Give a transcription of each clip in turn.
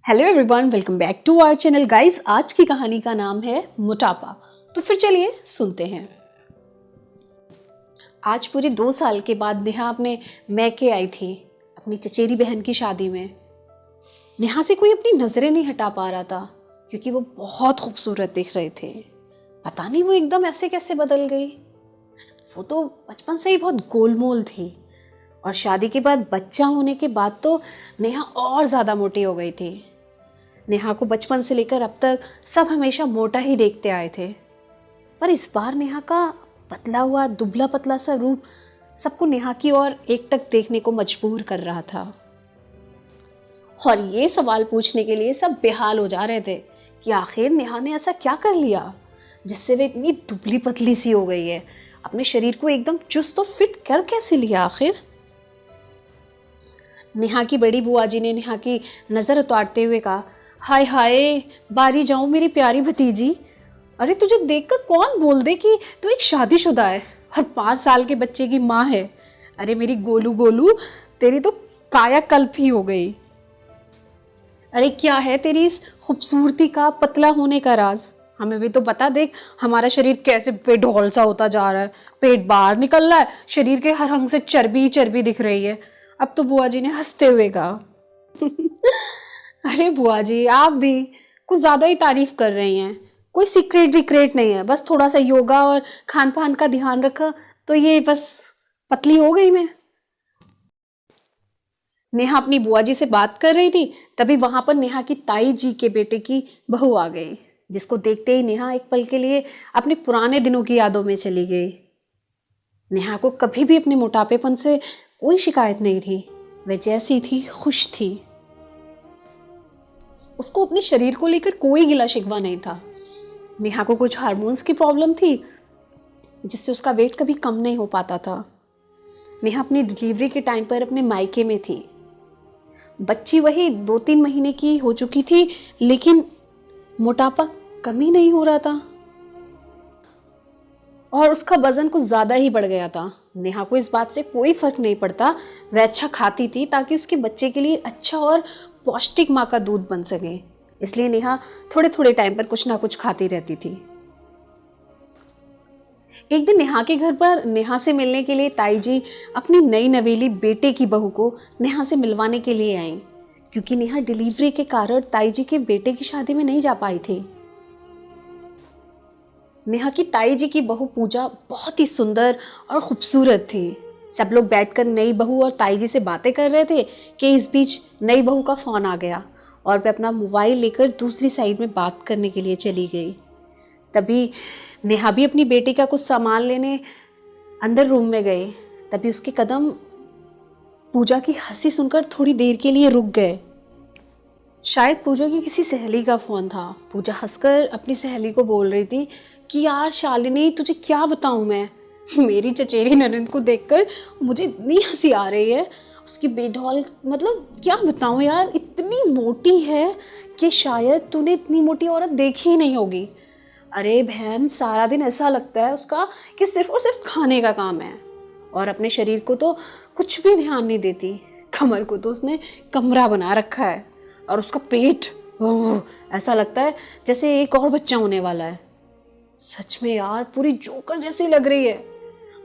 Hello everyone, welcome back to our channel guys. आज की कहानी का नाम है मोटापा। तो फिर चलिए सुनते हैं। आज पूरे 2 साल के बाद नेहा अपने मैके आई थी अपनी चचेरी बहन की शादी में। नेहा से कोई अपनी नज़रें नहीं हटा पा रहा था क्योंकि वो बहुत खूबसूरत दिख रहे थे। पता नहीं वो एकदम ऐसे कैसे बदल गई। वो तो बचपन से ही बहुत गोलमोल थी और शादी के बाद बच्चा होने के बाद तो नेहा और ज़्यादा मोटी हो गई थी। नेहा को बचपन से लेकर अब तक सब हमेशा मोटा ही देखते आए थे, पर इस बार नेहा का पतला हुआ दुबला पतला सा रूप सबको नेहा की ओर एकटक देखने को मजबूर कर रहा था। और ये सवाल पूछने के लिए सब बेहाल हो जा रहे थे कि आखिर नेहा ने ऐसा क्या कर लिया जिससे वे इतनी दुबली पतली सी हो गई है। अपने शरीर को एकदम चुस्त और फिट कर कैसे लिया आखिर। नेहा की बड़ी बुआ जी ने नेहा की नज़र उतारते हुए कहा, हाय हाय, बारी जाऊं मेरी प्यारी भतीजी। अरे तुझे देखकर कौन बोल दे कि तू एक शादीशुदा है और 5 साल के बच्चे की माँ है। अरे मेरी गोलू गोलू, तेरी तो कायाकल्प ही हो गई। अरे क्या है तेरी इस खूबसूरती का पतला होने का राज? हमें भी तो बता। देख हमारा शरीर कैसे बेढौल सा होता जा रहा है, पेट बाहर निकल रहा है, शरीर के हर अंग से चर्बी चर्बी दिख रही है। अब तो बुआ जी ने हंसते हुए कहा अरे बुआ जी, आप भी कुछ ज़्यादा ही तारीफ कर रही हैं। कोई सीक्रेट विक्रेट नहीं है, बस थोड़ा सा योगा और खान पान का ध्यान रखा तो ये बस पतली हो गई मैं। नेहा अपनी बुआ जी से बात कर रही थी, तभी वहां पर नेहा की ताई जी के बेटे की बहू आ गई, जिसको देखते ही नेहा एक पल के लिए अपने पुराने दिनों की यादों में चली गई। नेहा को कभी भी अपने मोटापेपन से कोई शिकायत नहीं थी। वह जैसी थी खुश थी। उसको अपने शरीर को लेकर कोई गिला शिकवा नहीं था। नेहा को कुछ हार्मोन्स की प्रॉब्लम थी जिससे उसका वेट कभी कम नहीं हो पाता था। नेहा अपनी डिलीवरी के टाइम पर अपने मायके में थी। बच्ची वही 2-3 महीने की हो चुकी थी, लेकिन मोटापा कम ही नहीं हो रहा था और उसका वजन कुछ ज़्यादा ही बढ़ गया था। नेहा को इस बात से कोई फर्क नहीं पड़ता। वह अच्छा खाती थी ताकि उसके बच्चे के लिए अच्छा और पौष्टिक माँ का दूध बन सके, इसलिए नेहा थोड़े थोड़े टाइम पर कुछ ना कुछ खाती रहती थी। एक दिन नेहा के घर पर नेहा से मिलने के लिए ताई जी अपनी नई नवेली बेटे की बहू को नेहा से मिलवाने के लिए आई, क्योंकि नेहा डिलीवरी के कारण ताई जी के बेटे की शादी में नहीं जा पाई थी। नेहा की ताई जी की बहू पूजा बहुत ही सुंदर और खूबसूरत थी। सब लोग बैठकर नई बहू और ताई जी से बातें कर रहे थे कि इस बीच नई बहू का फ़ोन आ गया और वह अपना मोबाइल लेकर दूसरी साइड में बात करने के लिए चली गई। तभी नेहा भी अपनी बेटी का कुछ सामान लेने अंदर रूम में गई। तभी उसके कदम पूजा की हंसी सुनकर थोड़ी देर के लिए रुक गए। शायद पूजा की किसी सहेली का फ़ोन था। पूजा हंसकर अपनी सहेली को बोल रही थी कि यार शालिनी, तुझे क्या बताऊं मैं, मेरी चचेरी ननद को देखकर मुझे इतनी हंसी आ रही है। उसकी बेढौल, मतलब क्या बताऊं यार, इतनी मोटी है कि शायद तूने इतनी मोटी औरत देखी ही नहीं होगी। अरे बहन, सारा दिन ऐसा लगता है उसका कि सिर्फ और सिर्फ खाने का काम है और अपने शरीर को तो कुछ भी ध्यान नहीं देती। कमर को तो उसने कमरा बना रखा है और उसका पेट, ओह, ऐसा लगता है जैसे एक और बच्चा होने वाला है। सच में यार, पूरी जोकर जैसी लग रही है।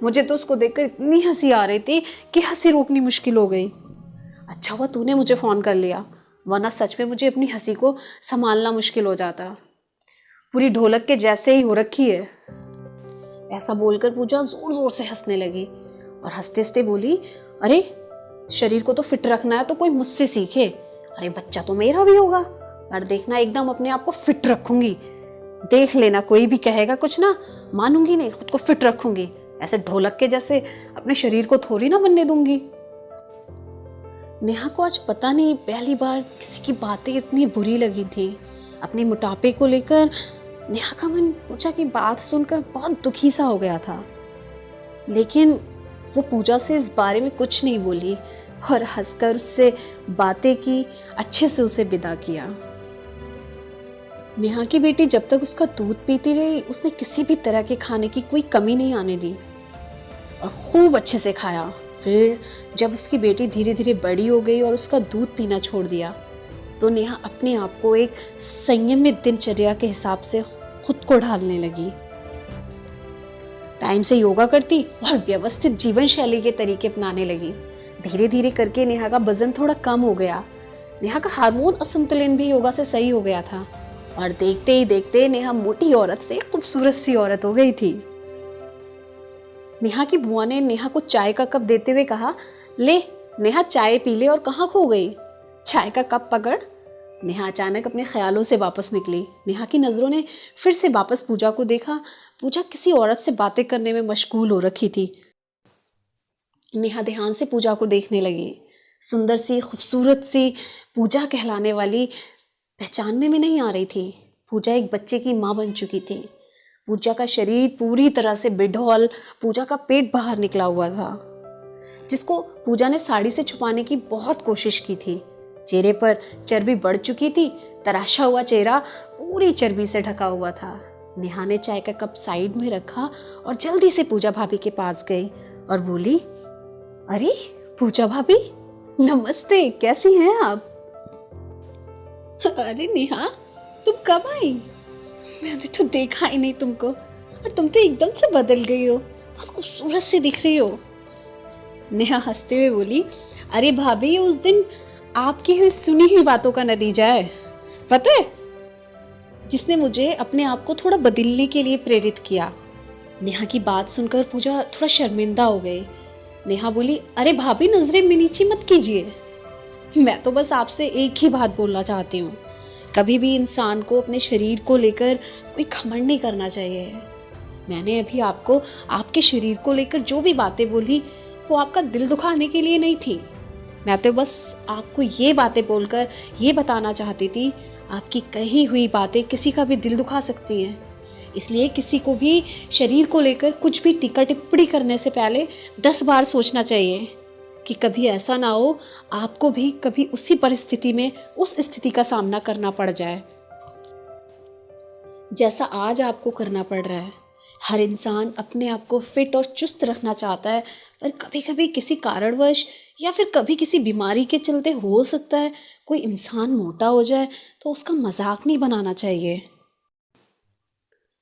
मुझे तो उसको देखकर इतनी हंसी आ रही थी कि हंसी रोकनी मुश्किल हो गई। अच्छा हुआ तूने मुझे फ़ोन कर लिया, वरना सच में मुझे अपनी हंसी को संभालना मुश्किल हो जाता। पूरी ढोलक के जैसे ही हो रखी है। ऐसा बोलकर पूजा जोर जोर से हंसने लगी और हंसते हंसते बोली, अरे शरीर को तो फिट रखना है तो कोई मुझसे सीखे। अरे बच्चा तो मेरा भी होगा, पर देखना एकदम अपने आप को फिट रखूंगी। देख लेना, कोई भी कहेगा कुछ ना, मानूंगी नहीं, खुद को फिट रखूंगी। ऐसे ढोलक के जैसे अपने शरीर को थोड़ी ना बनने दूंगी। नेहा को आज पता नहीं पहली बार किसी की बातें इतनी बुरी लगी थी। अपने मोटापे को लेकर नेहा का मन पूजा की बात सुनकर बहुत दुखी सा हो गया था, लेकिन वो पूजा से इस बारे में कुछ नहीं बोली और हंसकर उससे बातें की, अच्छे से उसे विदा किया। नेहा की बेटी जब तक उसका दूध पीती रही, उसने किसी भी तरह के खाने की कोई कमी नहीं आने दी और खूब अच्छे से खाया। फिर जब उसकी बेटी धीरे धीरे बड़ी हो गई और उसका दूध पीना छोड़ दिया, तो नेहा अपने आप को एक संयमित दिनचर्या के हिसाब से खुद को ढालने लगी। टाइम से योगा करती और व्यवस्थित जीवन शैली के तरीके अपनाने लगी। धीरे धीरे करके नेहा का वजन थोड़ा कम हो गया। नेहा का हार्मोन असंतुलन भी योगा से सही हो गया था और देखते ही देखते नेहा मोटी औरत से खूबसूरत सी औरत हो गई थी। नेहा की बुआ ने नेहा को चाय का कप देते हुए कहा, ले नेहा चाय पी ले और कहाँ खो गई। चाय का कप पकड़। नेहा अचानक अपने ख्यालों से वापस निकली। नेहा की नज़रों ने फिर से वापस पूजा को देखा। पूजा किसी औरत से बातें करने में मशगूल हो रखी थी। नेहा ध्यान से पूजा को देखने लगी। सुंदर सी खूबसूरत सी पूजा कहलाने वाली पहचानने में नहीं आ रही थी। पूजा एक बच्चे की माँ बन चुकी थी। पूजा का शरीर पूरी तरह से बेढौल, पूजा का पेट बाहर निकला हुआ था, जिसको पूजा ने साड़ी से छुपाने की बहुत कोशिश की थी। चेहरे पर चर्बी बढ़ चुकी थी। तराशा हुआ चेहरा पूरी चर्बी से ढका हुआ था। नेहा ने चाय का कप साइड में रखा और जल्दी से पूजा भाभी के पास गई और बोली, अरे पूजा भाभी, नमस्ते, कैसी हैं आप? अरे नेहा, तुम कब आई? मैंने तो देखा ही नहीं तुमको, और तुम तो एकदम से बदल गई हो, बहुत खूबसूरत सी दिख रही हो। नेहा हंसते हुए बोली, अरे भाभी, उस दिन आपकी हुई सुनी हुई बातों का नतीजा है, पता है, जिसने मुझे अपने आप को थोड़ा बदलने के लिए प्रेरित किया। नेहा की बात सुनकर पूजा थोड़ा शर्मिंदा हो गई। नेहा बोली, अरे भाभी, नजरें नीची मत कीजिए। मैं तो बस आपसे एक ही बात बोलना चाहती हूँ, कभी भी इंसान को अपने शरीर को लेकर कोई घमंड नहीं करना चाहिए। मैंने अभी आपको आपके शरीर को लेकर जो भी बातें बोली वो आपका दिल दुखाने के लिए नहीं थी। मैं तो बस आपको ये बातें बोलकर ये बताना चाहती थी, आपकी कही हुई बातें किसी का भी दिल दुखा सकती हैं। इसलिए किसी को भी शरीर को लेकर कुछ भी टीका टिप्पणी करने से पहले 10 बार सोचना चाहिए कि कभी ऐसा ना हो आपको भी कभी उसी परिस्थिति में उस स्थिति का सामना करना पड़ जाए जैसा आज आपको करना पड़ रहा है। हर इंसान अपने आप को फिट और चुस्त रखना चाहता है, पर कभी कभी किसी कारणवश या फिर कभी किसी बीमारी के चलते हो सकता है कोई इंसान मोटा हो जाए, तो उसका मजाक नहीं बनाना चाहिए।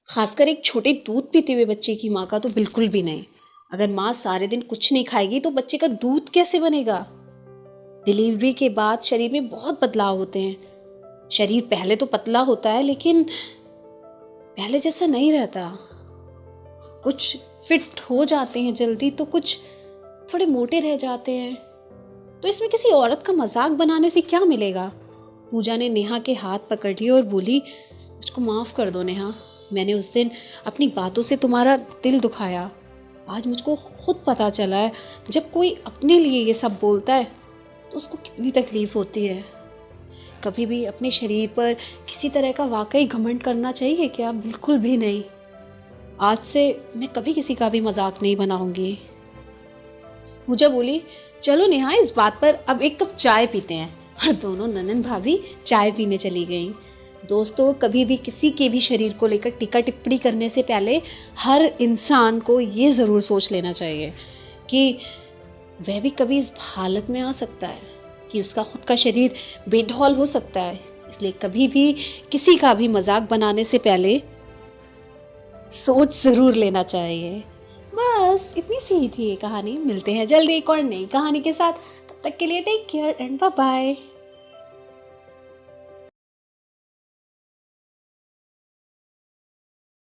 खासकर एक छोटे दूध पीते हुए बच्चे की माँ का तो बिल्कुल भी नहीं। अगर माँ सारे दिन कुछ नहीं खाएगी तो बच्चे का दूध कैसे बनेगा? डिलीवरी के बाद शरीर में बहुत बदलाव होते हैं। शरीर पहले तो पतला होता है, लेकिन पहले जैसा नहीं रहता। कुछ फिट हो जाते हैं जल्दी, तो कुछ थोड़े मोटे रह जाते हैं। तो इसमें किसी औरत का मजाक बनाने से क्या मिलेगा? पूजा ने नेहा के हाथ पकड़ लिए और बोली, मुझको माफ़ कर दो नेहा, मैंने उस दिन अपनी बातों से तुम्हारा दिल दुखाया। आज मुझको खुद पता चला है, जब कोई अपने लिए ये सब बोलता है तो उसको कितनी तकलीफ़ होती है। कभी भी अपने शरीर पर किसी तरह का वाकई घमंड करना चाहिए क्या? बिल्कुल भी नहीं। आज से मैं कभी किसी का भी मजाक नहीं बनाऊंगी। पूजा बोली, चलो नेहा, इस बात पर अब एक कप चाय पीते हैं। और दोनों ननंद भाभी चाय पीने चली गईं। दोस्तों, कभी भी किसी के भी शरीर को लेकर टीका टिप्पणी करने से पहले हर इंसान को ये ज़रूर सोच लेना चाहिए कि वह भी कभी इस हालत में आ सकता है कि उसका खुद का शरीर बेढौल हो सकता है। इसलिए कभी भी किसी का भी मजाक बनाने से पहले सोच ज़रूर लेना चाहिए। बस इतनी सी ही थी ये कहानी। मिलते हैं जल्दी एक और नई कहानी के साथ। तब तक के लिए take care and bye bye.